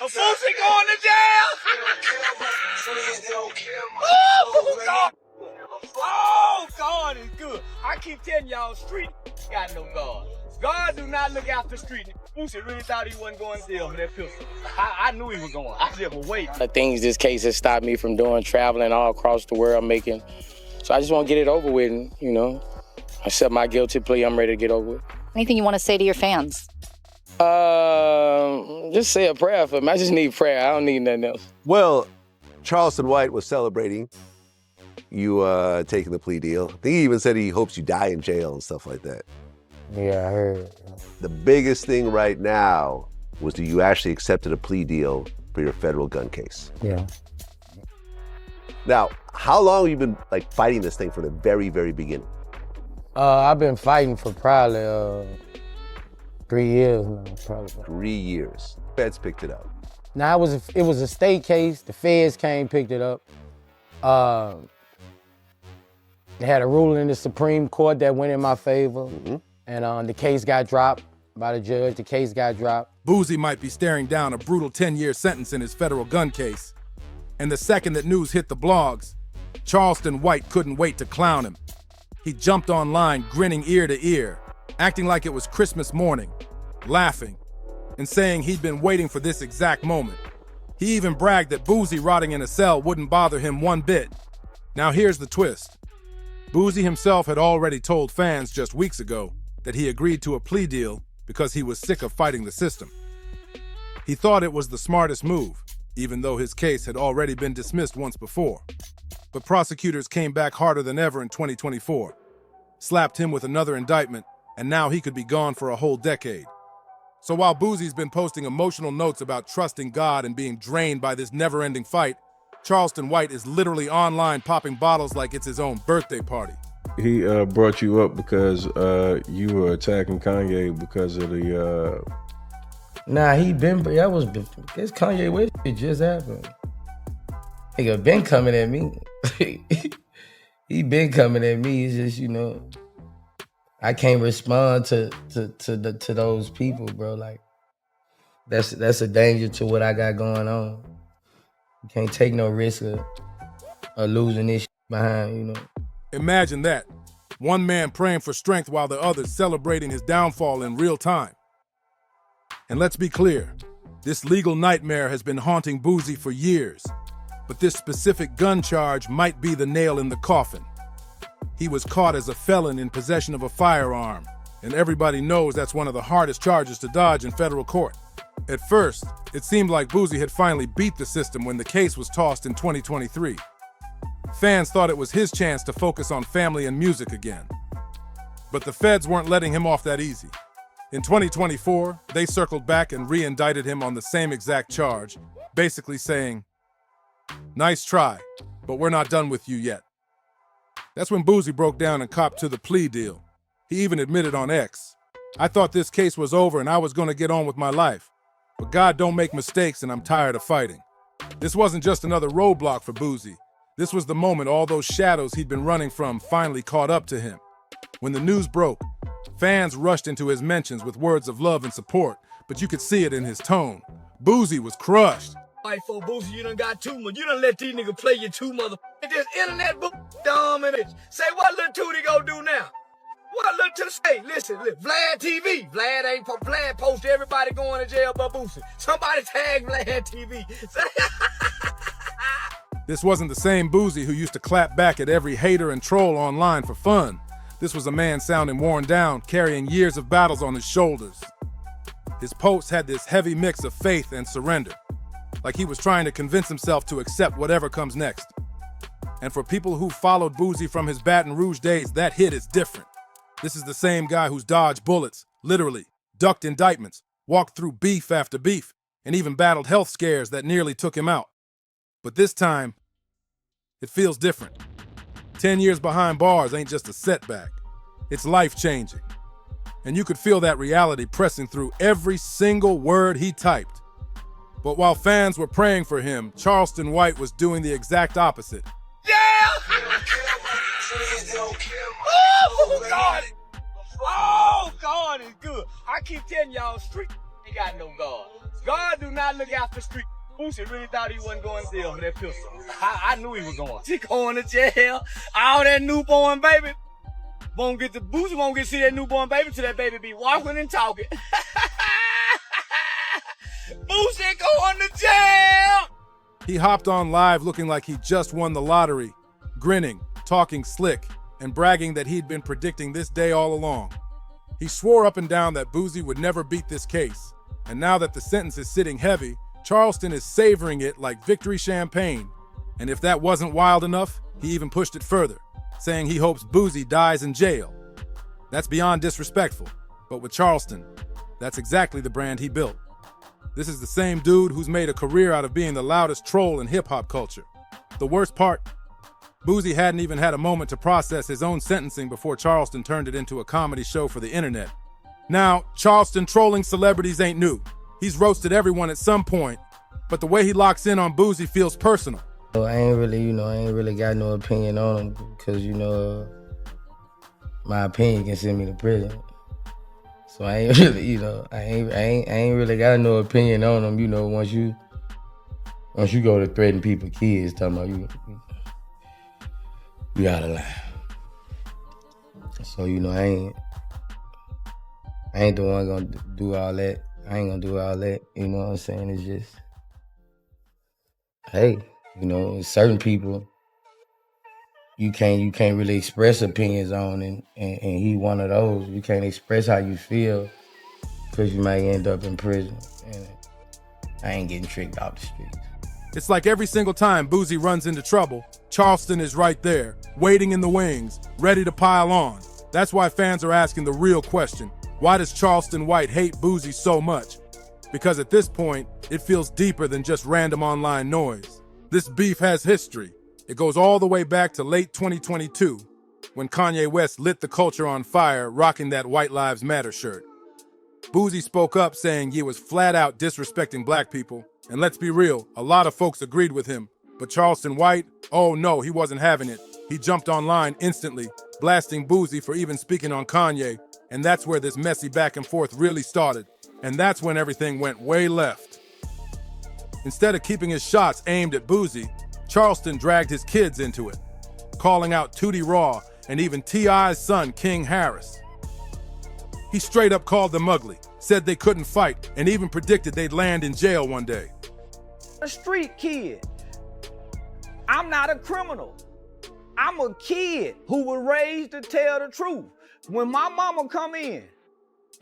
Boosie going to jail. Oh, God. Oh, God is good. I keep telling y'all, street got no God. God do not look after street. Boosie really thought he wasn't going to jail for that pistol. I knew he was going. I just was waiting. The things this case has stopped me from doing, traveling all across the world, making. So I just want to get it over with, and, you know, accept my guilty plea. I'm ready to get over with. Anything you want to say to your fans? Just say a prayer for me. I just need prayer. I don't need nothing else. Well, Charleston White was celebrating you taking the plea deal. I think he even said he hopes you die in jail and stuff like that. Yeah, I heard. The biggest thing right now was that you actually accepted a plea deal for your federal gun case. Yeah. Now, how long have you been fighting this thing from the very, very beginning? I've been fighting for probably 3 years now, probably. 3 years. Feds picked it up. Now, it was a state case. The feds came, picked it up. They had a ruling in the Supreme Court that went in my favor. Mm-hmm. And the case got dropped by the judge. The case got dropped. Boosie might be staring down a brutal 10-year sentence in his federal gun case. And the second that news hit the blogs, Charleston White couldn't wait to clown him. He jumped online, grinning ear to ear, acting like it was Christmas morning, laughing, and saying he'd been waiting for this exact moment. He even bragged that Boosie rotting in a cell wouldn't bother him one bit. Now here's the twist. Boosie himself had already told fans just weeks ago that he agreed to a plea deal because he was sick of fighting the system. He thought it was the smartest move, even though his case had already been dismissed once before. But prosecutors came back harder than ever in 2024, slapped him with another indictment, and now he could be gone for a whole decade. So while Boosie's been posting emotional notes about trusting God and being drained by this never-ending fight, Charleston White is literally online popping bottles like it's his own birthday party. He brought you up because you were attacking Kanye because of the... Nah, it's Kanye West. It just happened. Nigga been coming at me. He been coming at me. It's just, you know, I can't respond to those people, bro. Like, that's a danger to what I got going on. You can't take no risk of losing this behind, you know. Imagine that. One man praying for strength while the other celebrating his downfall in real time. And let's be clear, this legal nightmare has been haunting Boosie for years, but this specific gun charge might be the nail in the coffin. He was caught as a felon in possession of a firearm, and everybody knows that's one of the hardest charges to dodge in federal court. At first, it seemed like Boosie had finally beat the system when the case was tossed in 2023. Fans thought it was his chance to focus on family and music again. But the feds weren't letting him off that easy. In 2024, they circled back and re-indicted him on the same exact charge, basically saying, "Nice try, but we're not done with you yet." That's when Boosie broke down and copped to the plea deal. He even admitted on X, "I thought this case was over and I was going to get on with my life. But God don't make mistakes and I'm tired of fighting." This wasn't just another roadblock for Boosie. This was the moment all those shadows he'd been running from finally caught up to him. When the news broke, fans rushed into his mentions with words of love and support, but you could see it in his tone. Boosie was crushed. Fight for Boosie, you done got too much. You done let these niggas play you too mother. This internet book dumb and it. Say what Lil Tootie gonna do now? What Lil Tootie say? Listen, Vlad TV. Vlad post everybody going to jail but Boosie. Somebody tag Vlad TV. This wasn't the same Boosie who used to clap back at every hater and troll online for fun. This was a man sounding worn down, carrying years of battles on his shoulders. His posts had this heavy mix of faith and surrender, like he was trying to convince himself to accept whatever comes next. And for people who followed Boosie from his Baton Rouge days, that hit is different. This is the same guy who's dodged bullets, literally, ducked indictments, walked through beef after beef, and even battled health scares that nearly took him out. But this time, it feels different. 10 years behind bars ain't just a setback. It's life-changing. And you could feel that reality pressing through every single word he typed. But while fans were praying for him, Charleston White was doing the exact opposite. Yeah! Oh, God! Oh, God is good. I keep telling y'all, street ain't got no God. God do not look out for street. Boosie really thought he wasn't going to jail for that pistol. I knew he was going. He going to jail. All that newborn baby. Boosie won't get to see that newborn baby till that baby be walking and talking. Boosie going to jail. He hopped on live looking like he just won the lottery, grinning, talking slick, and bragging that he'd been predicting this day all along. He swore up and down that Boosie would never beat this case. And now that the sentence is sitting heavy, Charleston is savoring it like victory champagne. And if that wasn't wild enough, he even pushed it further, saying he hopes Boosie dies in jail. That's beyond disrespectful. But with Charleston, that's exactly the brand he built. This is the same dude who's made a career out of being the loudest troll in hip-hop culture. The worst part, Boosie hadn't even had a moment to process his own sentencing before Charleston turned it into a comedy show for the internet. Now, Charleston trolling celebrities ain't new. He's roasted everyone at some point, but the way he locks in on Boosie feels personal. I ain't really got no opinion on him because, my opinion can send me to prison. So I ain't really, I ain't really got no opinion on him, once you go to threaten people's kids, talking about you out of line. So, I ain't the one gonna do all that. I ain't gonna do all that, you know what I'm saying? It's just, hey, certain people you can't really express opinions on, and he one of those. You can't express how you feel because you might end up in prison. And I ain't getting tricked off the streets. It's like every single time Boosie runs into trouble, Charleston is right there, waiting in the wings, ready to pile on. That's why fans are asking the real question. Why does Charleston White hate Boosie so much? Because at this point, it feels deeper than just random online noise. This beef has history. It goes all the way back to late 2022, when Kanye West lit the culture on fire rocking that White Lives Matter shirt. Boosie spoke up saying he was flat out disrespecting black people, and let's be real, a lot of folks agreed with him. But Charleston White, oh no, he wasn't having it. He jumped online instantly, blasting Boosie for even speaking on Kanye, and that's where this messy back and forth really started. And that's when everything went way left. Instead of keeping his shots aimed at Boosie, Charleston dragged his kids into it, calling out Tootie Raw and even T.I.'s son, King Harris. He straight up called them ugly, said they couldn't fight, and even predicted they'd land in jail one day. A street kid. I'm not a criminal. I'm a kid who was raised to tell the truth. When my mama come in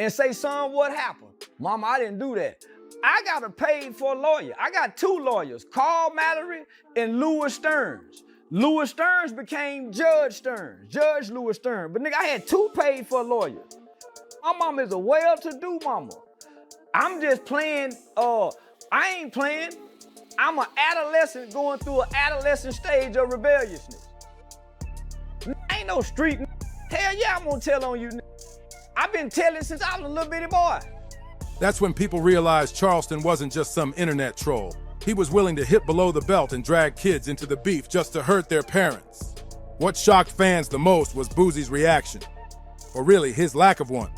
and say, son, what happened? Mama, I didn't do that. I got to pay for a lawyer. I got two lawyers, Carl Mallory and Louis Stearns. Louis Stearns became Judge Stearns, Judge Louis Stearns. But nigga, I had two paid for lawyers. My mama is a well-to-do mama. I'm just playing, I ain't playing. I'm an adolescent going through an adolescent stage of rebelliousness. Ain't no street. Hell yeah, I'm gonna tell on you. I've been telling since I was a little bitty boy. That's when people realized Charleston wasn't just some internet troll. He was willing to hit below the belt and drag kids into the beef just to hurt their parents. What shocked fans the most was Boosie's reaction, or really his lack of one.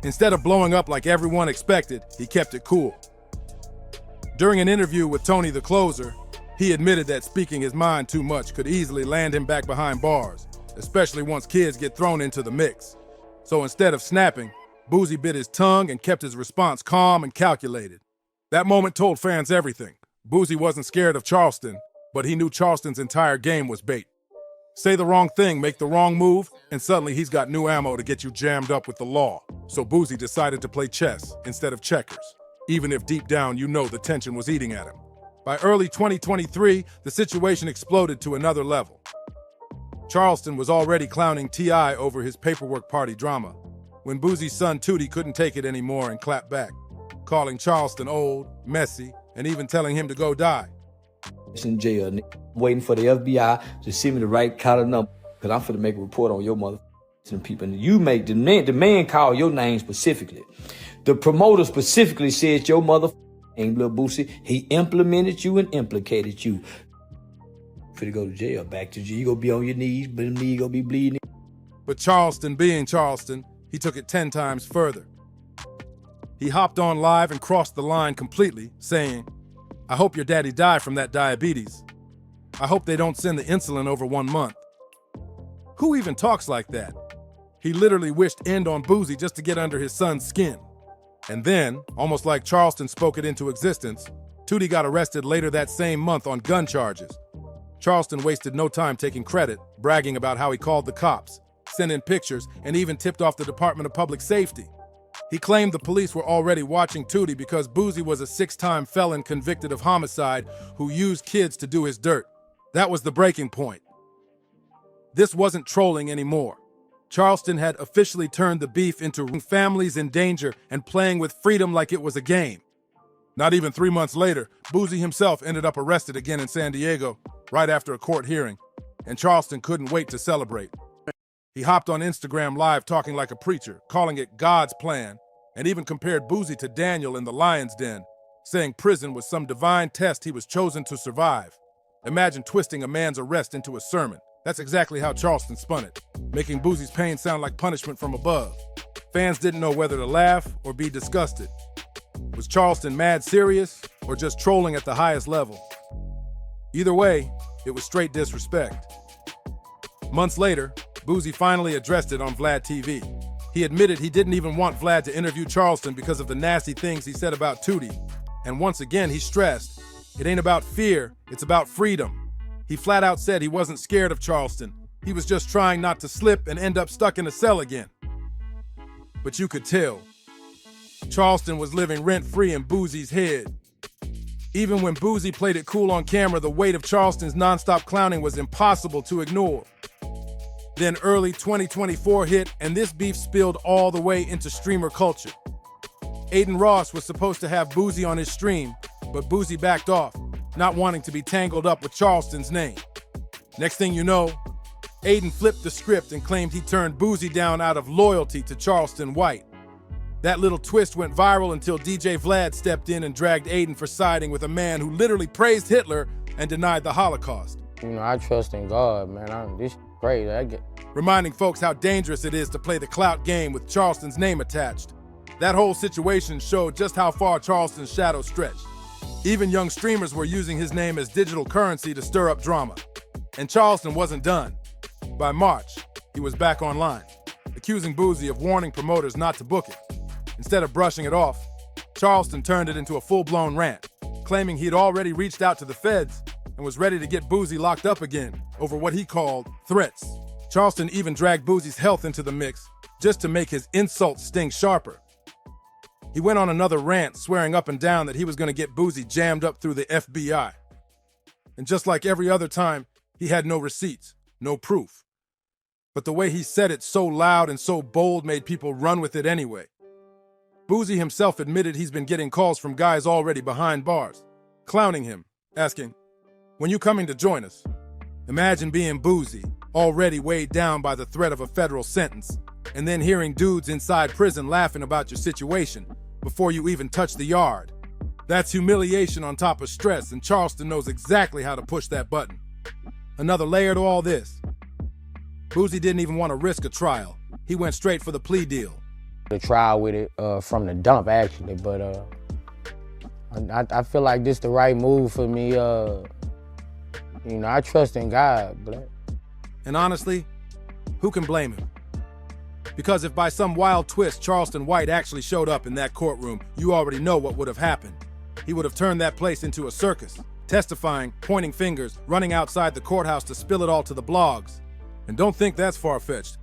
Instead of blowing up like everyone expected, he kept it cool. During an interview with Tony the Closer, he admitted that speaking his mind too much could easily land him back behind bars, especially once kids get thrown into the mix. So instead of snapping, Boosie bit his tongue and kept his response calm and calculated. That moment told fans everything. Boosie wasn't scared of Charleston, but he knew Charleston's entire game was bait. Say the wrong thing, make the wrong move, and suddenly he's got new ammo to get you jammed up with the law. So Boosie decided to play chess instead of checkers, even if deep down you know the tension was eating at him. By early 2023, the situation exploded to another level. Charleston was already clowning T.I. over his paperwork party drama, when Boosie's son Tootie couldn't take it anymore and clapped back, calling Charleston old, messy, and even telling him to go die. In jail, waiting for the FBI to send me the right kind of number, because I'm finna make a report on your motherfucking people. And you make the man call your name specifically. The promoter specifically says your motherfucking name, Lil Boosie. He implemented you and implicated you. Finna go to jail, back to jail. You gonna be on your knees, but the knee gonna be bleeding. But Charleston being Charleston, he took it 10 times further. He hopped on live and crossed the line completely, saying, "I hope your daddy died from that diabetes. I hope they don't send the insulin over 1 month." Who even talks like that? He literally wished end on Boosie just to get under his son's skin. And then, almost like Charleston spoke it into existence, Tootie got arrested later that same month on gun charges. Charleston wasted no time taking credit, bragging about how he called the cops, sent in pictures, and even tipped off the Department of Public Safety. He claimed the police were already watching Tootie because Boosie was a 6-time felon convicted of homicide who used kids to do his dirt. That was the breaking point. This wasn't trolling anymore. Charleston had officially turned the beef into families in danger and playing with freedom like it was a game. Not even 3 months later, Boosie himself ended up arrested again in San Diego, right after a court hearing, and Charleston couldn't wait to celebrate. He hopped on Instagram Live talking like a preacher, calling it God's plan, and even compared Boosie to Daniel in the lion's den, saying prison was some divine test he was chosen to survive. Imagine twisting a man's arrest into a sermon. That's exactly how Charleston spun it, making Boosie's pain sound like punishment from above. Fans didn't know whether to laugh or be disgusted. Was Charleston mad serious or just trolling at the highest level? Either way, it was straight disrespect. Months later, Boosie finally addressed it on Vlad TV. He admitted he didn't even want Vlad to interview Charleston because of the nasty things he said about Tootie. And once again, he stressed, it ain't about fear, it's about freedom. He flat out said he wasn't scared of Charleston. He was just trying not to slip and end up stuck in a cell again. But you could tell, Charleston was living rent-free in Boosie's head. Even when Boosie played it cool on camera, the weight of Charleston's nonstop clowning was impossible to ignore. Then early 2024 hit, and this beef spilled all the way into streamer culture. Aiden Ross was supposed to have Boosie on his stream, but Boosie backed off, not wanting to be tangled up with Charleston's name. Next thing you know, Aiden flipped the script and claimed he turned Boosie down out of loyalty to Charleston White. That little twist went viral until DJ Vlad stepped in and dragged Aiden for siding with a man who literally praised Hitler and denied the Holocaust. I trust in God, man. This crazy. Reminding folks how dangerous it is to play the clout game with Charleston's name attached. That whole situation showed just how far Charleston's shadow stretched. Even young streamers were using his name as digital currency to stir up drama. And Charleston wasn't done. By March, he was back online, accusing Boosie of warning promoters not to book it. Instead of brushing it off, Charleston turned it into a full-blown rant, claiming he'd already reached out to the feds and was ready to get Boosie locked up again over what he called threats. Charleston even dragged Boosie's health into the mix just to make his insults sting sharper. He went on another rant, swearing up and down that he was going to get Boosie jammed up through the FBI. And just like every other time, he had no receipts, no proof. But the way he said it so loud and so bold made people run with it anyway. Boosie himself admitted he's been getting calls from guys already behind bars, clowning him, asking, "When you coming to join us?" Imagine being Boosie, already weighed down by the threat of a federal sentence, and then hearing dudes inside prison laughing about your situation before you even touch the yard. That's humiliation on top of stress, and Charleston knows exactly how to push that button. Another layer to all this. Boosie didn't even want to risk a trial. He went straight for the plea deal. The trial with it from the dump, actually, but I feel like this the right move for me. I trust in God, but... And honestly, who can blame him? Because if by some wild twist Charleston White actually showed up in that courtroom, you already know what would have happened. He would have turned that place into a circus, testifying, pointing fingers, running outside the courthouse to spill it all to the blogs. And don't think that's far-fetched,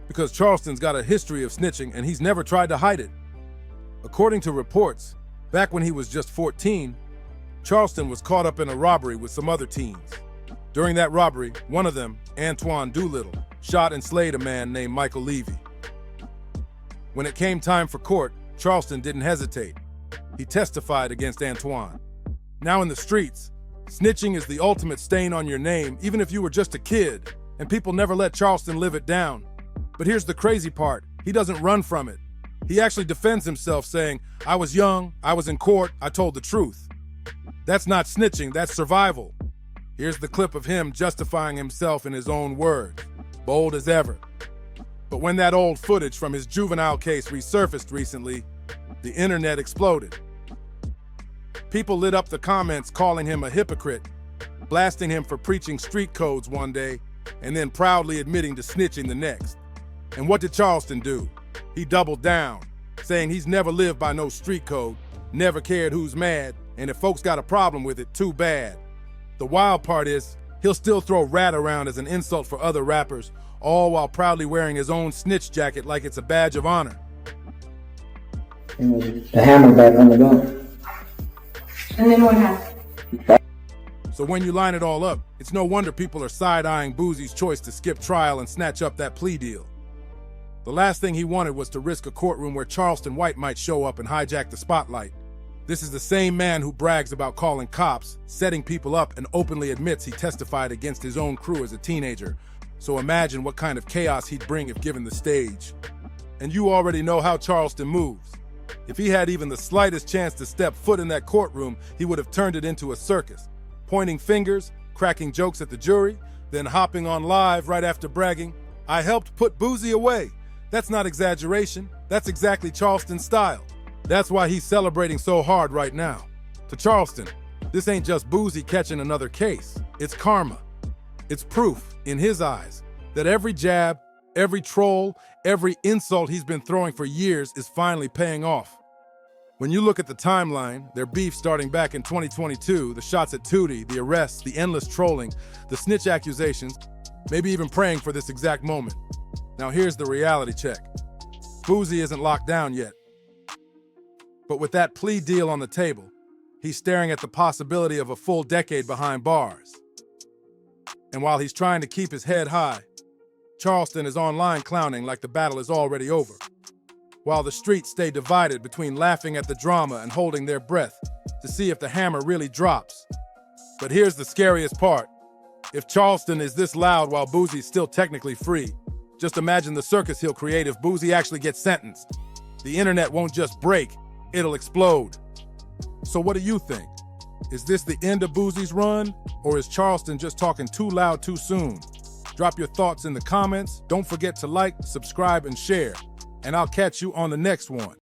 because Charleston's got a history of snitching and he's never tried to hide it. According to reports, back when he was just 14, Charleston was caught up in a robbery with some other teens. During that robbery, one of them, Antoine Doolittle, shot and slayed a man named Michael Levy. When it came time for court, Charleston didn't hesitate. He testified against Antoine. Now in the streets, snitching is the ultimate stain on your name, even if you were just a kid, and people never let Charleston live it down. But here's the crazy part, he doesn't run from it. He actually defends himself saying, "I was young, I was in court, I told the truth." That's not snitching, that's survival. Here's the clip of him justifying himself in his own words, bold as ever. But when that old footage from his juvenile case resurfaced recently, The internet exploded. People lit up the comments calling him a hypocrite, blasting him for preaching street codes one day, and then proudly admitting to snitching the next. And what did Charleston do? He doubled down, saying he's never lived by no street code, never cared who's mad, and if folks got a problem with it, too bad. The wild part is, he'll still throw rat around as an insult for other rappers, all while proudly wearing his own snitch jacket like it's a badge of honor. The hammer back on the gun. And then what happened? So when you line it all up, it's no wonder people are side-eyeing Boosie's choice to skip trial and snatch up that plea deal. The last thing he wanted was to risk a courtroom where Charleston White might show up and hijack the spotlight. This is the same man who brags about calling cops, setting people up, and openly admits he testified against his own crew as a teenager. So imagine what kind of chaos he'd bring if given the stage. And you already know how Charleston moves. If he had even the slightest chance to step foot in that courtroom, he would have turned it into a circus, pointing fingers, cracking jokes at the jury, then hopping on live right after bragging, "I helped put Boosie away." That's not exaggeration. That's exactly Charleston's style. That's why he's celebrating so hard right now. To Charleston, this ain't just Boosie catching another case. It's karma. It's proof, in his eyes, that every jab, every troll, every insult he's been throwing for years is finally paying off. When you look at the timeline, their beef starting back in 2022, the shots at Tootie, the arrests, the endless trolling, the snitch accusations, maybe even praying for this exact moment. Now here's the reality check. Boosie isn't locked down yet. But with that plea deal on the table, he's staring at the possibility of a full decade behind bars. And while he's trying to keep his head high, Charleston is online clowning like the battle is already over, while the streets stay divided between laughing at the drama and holding their breath to see if the hammer really drops. But here's the scariest part. If Charleston is this loud while Boosie's still technically free, just imagine the circus he'll create if Boosie actually gets sentenced. The internet won't just break, it'll explode. So what do you think? Is this the end of Boosie's run, or is Charleston just talking too loud too soon? Drop your thoughts in the comments. Don't forget to like, subscribe, and share. And I'll catch you on the next one.